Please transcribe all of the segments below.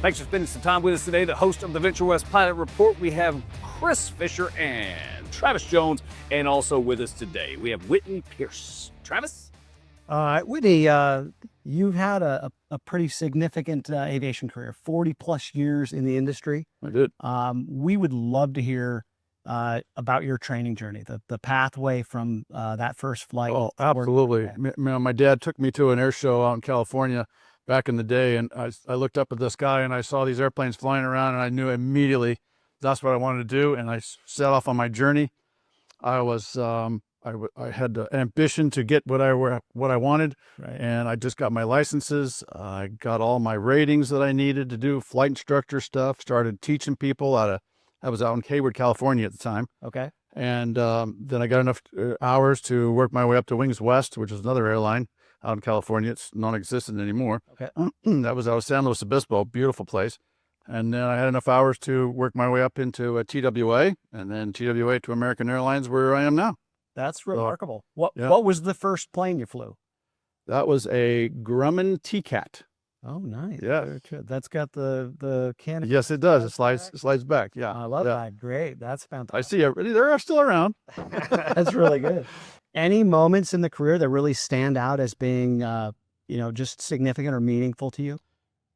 Thanks for spending some time with us today. The host of the Venture West Pilot Report, we have Chris Fisher and Travis Jones, and also with us today, we have Whitney Pearce. Travis? Whitney, you've had a pretty significant aviation career, 40 plus years in the industry. I did. We would love to hear about your training journey, the pathway from that first flight. Oh, absolutely. My dad took me to an air show out in California back in the day, and I looked up at the sky and I saw these airplanes flying around, and I knew immediately that's what I wanted to do. And I set off on my journey. I was I had the ambition to get what I wanted, Right. and I just got my licenses. I got all my ratings that I needed to do flight instructor stuff. Started teaching people I was out in Hayward, California at the time. Okay. And then I got enough hours to work my way up to Wings West, which is another airline out in California. It's non-existent anymore. Okay. That was out of San Luis Obispo, beautiful place. And then I had enough hours to work my way up into TWA, and then TWA to American Airlines, where I am now. That's remarkable. What yeah. What was the first plane you flew? That was a Grumman TCAT. Oh, nice. Yeah. Very good. That's got the canopy. Yes, it does. It slides back. Yeah. I love that. Great. That's fantastic. I see everybody. They're still around. That's really good. Any moments in the career that really stand out as being, just significant or meaningful to you?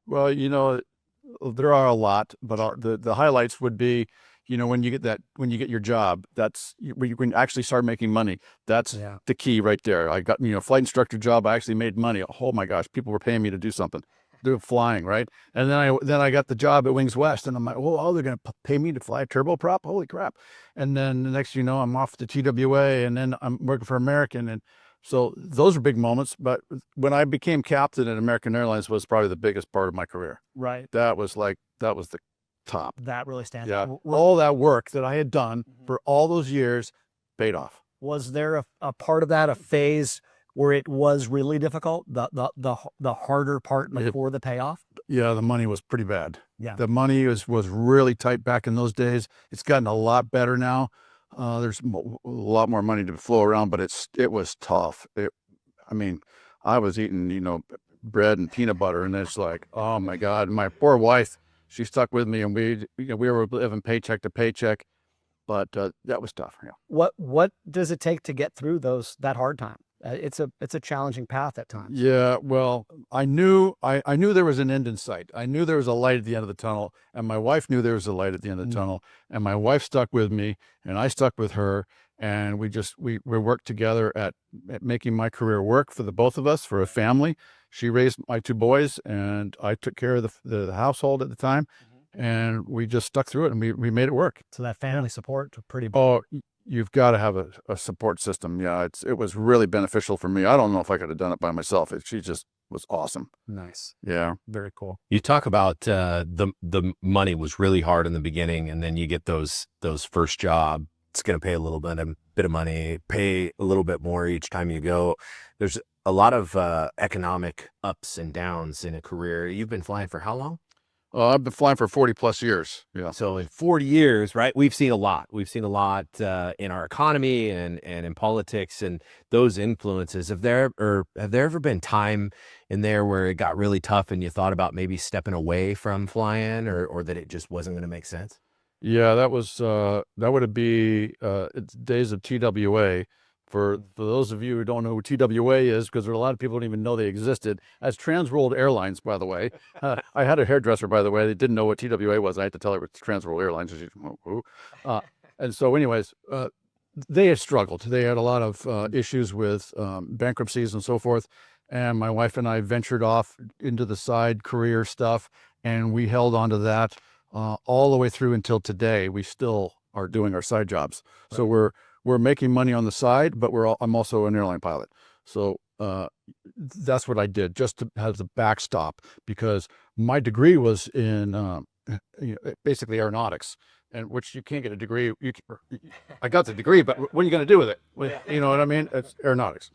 Well, there are a lot, but the highlights would be, when you get your job, that's where you can actually start making money. That's the key right there. I got, flight instructor job. I actually made money. Oh my gosh, people were paying me to do something, do flying, right? And then I got the job at Wings West, and I'm like, oh, they're going to pay me to fly a turboprop? Holy crap. And then the next, I'm off to TWA, and then I'm working for American. And so those are big moments. But when I became captain at American Airlines was probably the biggest part of my career. Right. That was the top. That really stands Yeah. out. All that work that I had done for all those years paid off. Was there a part of that, a phase where it was really difficult, the harder part before the payoff? Yeah, the money was pretty bad. Yeah. The money was really tight back in those days. It's gotten a lot better now. There's a lot more money to flow around, but it was tough. I was eating, bread and peanut butter, and it's like, oh my God, my poor wife, she stuck with me, and we were living paycheck to paycheck, but that was tough. Yeah. What does it take to get through that hard time? It's a challenging path at times. Yeah, well, I knew there was an end in sight. I knew there was a light at the end of the tunnel, and my wife knew there was a light at the end of the tunnel, and my wife stuck with me, and I stuck with her, and we worked together at making my career work for the both of us, for a family. She raised my two boys, and I took care of the household at the time, and we just stuck through it, and we made it work. So that family support was pretty. Oh, you've got to have a support system. Yeah, it was really beneficial for me. I don't know if I could have done it by myself. She just was awesome. Nice. Yeah. Very cool. You talk about the money was really hard in the beginning, and then you get those first job. It's going to pay a little bit of money, pay a little bit more each time you go. There's a lot of economic ups and downs in a career. You've been flying for how long? I've been flying for 40 plus years. Yeah. So in 40 years, right? We've seen a lot. We've seen a lot in our economy and in politics and those influences. Have there ever been time in there where it got really tough and you thought about maybe stepping away from flying, or that it just wasn't going to make sense? Yeah, that would be days of TWA. For those of you who don't know who TWA is, because there are a lot of people who don't even know they existed, as Trans World Airlines, by the way. I had a hairdresser, by the way, that didn't know what TWA was. I had to tell her it's Trans World Airlines. And so anyways, they had struggled. They had a lot of issues with bankruptcies and so forth. And my wife and I ventured off into the side career stuff, and we held on to that all the way through until today. We still are doing our side jobs. Right. So we're making money on the side, but I'm also an airline pilot. So that's what I did, just to have the backstop, because my degree was in basically aeronautics, and which you can't get a degree. I got the degree, but what are you going to do with it? You know what I mean? It's aeronautics.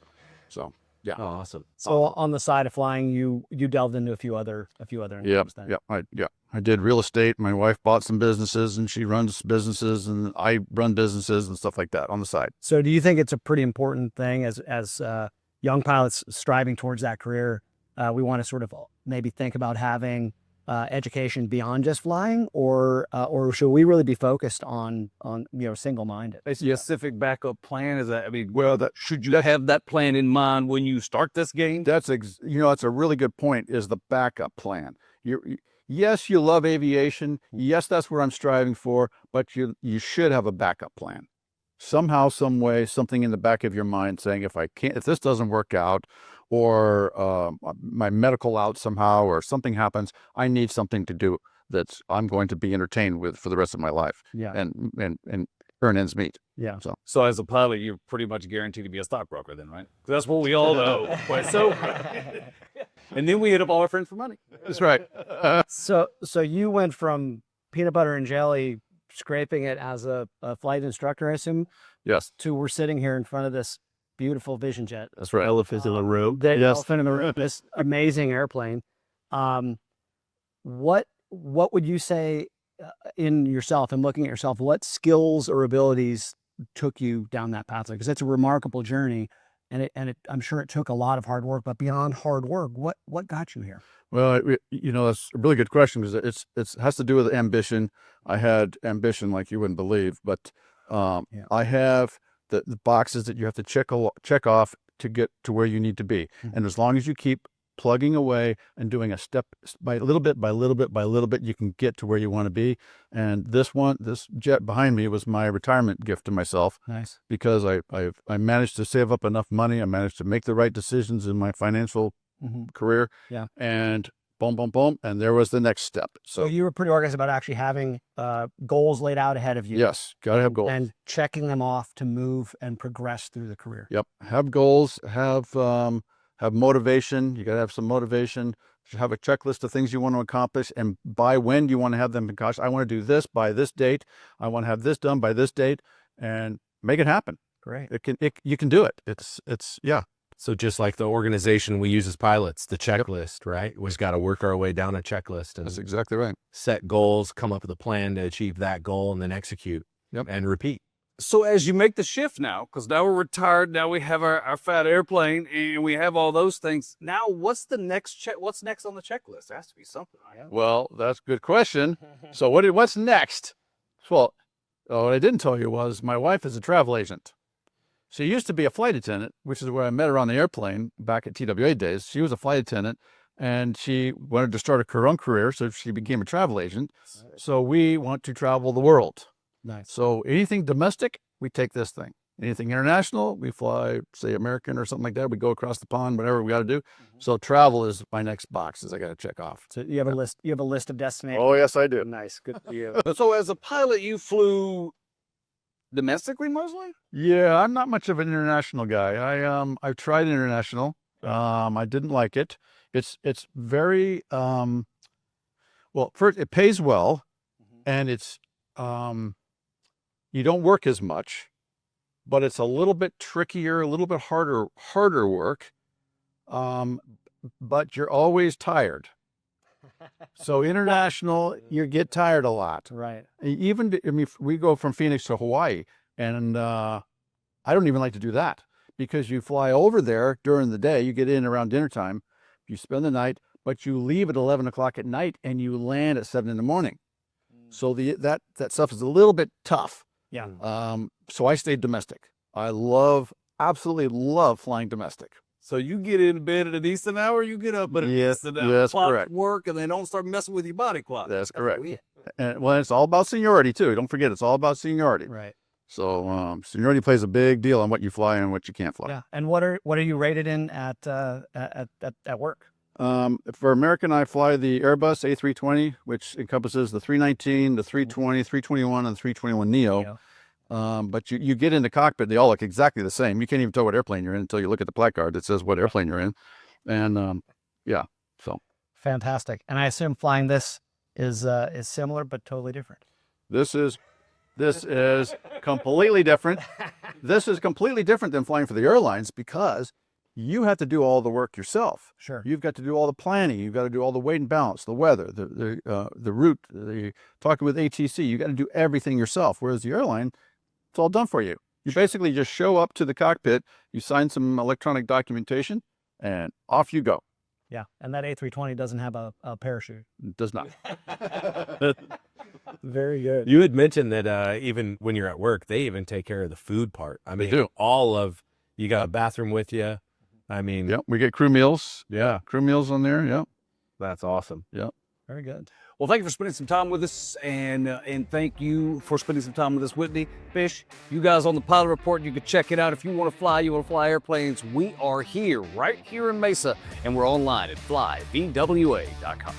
So yeah. Oh, awesome. So on the side of flying, you delved into a few other incomes then. I did real estate. My wife bought some businesses, and she runs businesses, and I run businesses and stuff like that on the side. So do you think it's a pretty important thing as young pilots striving towards that career? We want to sort of maybe think about having education beyond just flying, or should we really be focused on single-minded? A specific backup plan is that, I mean, well, that should you have that plan in mind when you start this game? That's that's a really good point, is the backup plan. Yes, you love aviation. Yes, that's what I'm striving for, but you should have a backup plan. Somehow, some way, something in the back of your mind saying, if this doesn't work out, or my medical out somehow, or something happens, I need something to do that I'm going to be entertained with for the rest of my life. Yeah. And earn ends meet. Yeah. So as a pilot, you're pretty much guaranteed to be a stockbroker then, right? That's what we all know. And then we hit up all our friends for money. That's right. So you went from peanut butter and jelly, scraping it as a flight instructor, I assume, Yes. to we're sitting here in front of this beautiful Vision Jet. That's right. Elephant in the room. The elephant in the room. This amazing airplane. What would you say in yourself and looking at yourself? What skills or abilities took you down that pathway? Because it's a remarkable journey, and I'm sure it took a lot of hard work. But beyond hard work, what got you here? Well, that's a really good question, because it has to do with ambition. I had ambition like you wouldn't believe, but I have the boxes that you have to check off to get to where you need to be. Mm-hmm. And as long as you keep plugging away and doing a step by little bit by little bit by little bit, you can get to where you want to be. And this jet behind me was my retirement gift to myself. Nice. Because I managed to save up enough money. I managed to make the right decisions in my financial career. Yeah. And boom, boom, boom. And there was the next step. So you were pretty organized about actually having goals laid out ahead of you. Yes. Got to have goals. And checking them off to move and progress through the career. Yep. Have goals, have motivation. You got to have some motivation. Have a checklist of things you want to accomplish, and by when you want to have them accomplished. I want to do this by this date. I want to have this done by this date, and make it happen. Great. You can do it. It's yeah. So just like the organization we use as pilots, the checklist, right? We've got to work our way down a checklist and That's exactly right. set goals, come up with a plan to achieve that goal, and then execute. Yep. And repeat. So as you make the shift now, because now we're retired, now we have our fat airplane, and we have all those things. Now, what's next on the checklist? There has to be something. Right? Well, that's a good question. So what's next? Well, what I didn't tell you was my wife is a travel agent. She used to be a flight attendant, which is where I met her on the airplane back at TWA days. She was a flight attendant, and she wanted to start her own career, so she became a travel agent. So we want to travel the world. Nice. So anything domestic, we take this thing. Anything international, we fly, say American or something like that. We go across the pond, whatever we got to do. So travel is my next boxes I got to check off. So you have a list. You have a list of destinations. Oh, yes, I do. Nice. Good for you. So as a pilot, you flew domestically mostly? Yeah, I'm not much of an international guy. I've tried international. I didn't like it. It's very well. First, it pays well, and it's you don't work as much, but it's a little bit trickier, a little bit harder work. But you're always tired. So international, you get tired a lot. Right. We go from Phoenix to Hawaii, and I don't even like to do that, because you fly over there during the day, you get in around dinner time, you spend the night, but you leave at 11 o'clock at night and you land at 7 in the morning. So that stuff is a little bit tough. Yeah. So I stayed domestic. I absolutely love flying domestic. So you get in bed at a decent hour, you get up at a decent hour. Yes, clock correct. Work, and they don't start messing with your body clock. That's correct. weird. And well, it's all about seniority too. Don't forget, it's all about seniority. Right. So seniority plays a big deal on what you fly and what you can't fly. Yeah. And what are you rated in at work? For American, I fly the Airbus A320, which encompasses the 319, the 320, 321, and the 321 Neo. But you get in the cockpit, they all look exactly the same. You can't even tell what airplane you're in until you look at the placard that says what airplane you're in. And so. Fantastic. And I assume flying this is similar but totally different. This is completely different. This is completely different than flying for the airlines, because you have to do all the work yourself. Sure. You've got to do all the planning. You've got to do all the weight and balance, the weather, the route, talking with ATC. You got to do everything yourself. Whereas the airline, it's all done for you. You basically just show up to the cockpit, you sign some electronic documentation, and off you go. Yeah, and that A320 doesn't have a parachute. It does not. Very good. You had mentioned that even when you're at work, they even take care of the food part. I mean, do. You got a bathroom with you. I mean, Yep, we get crew meals. Yeah, crew meals on there. Yep. that's awesome. Very good. Well, thank you for spending some time with us, and thank you for spending some time with us, Whitney. Fish, you guys on the Pilot Report, you can check it out. If you want to fly airplanes, we are here, right here in Mesa, and we're online at flyvwa.com.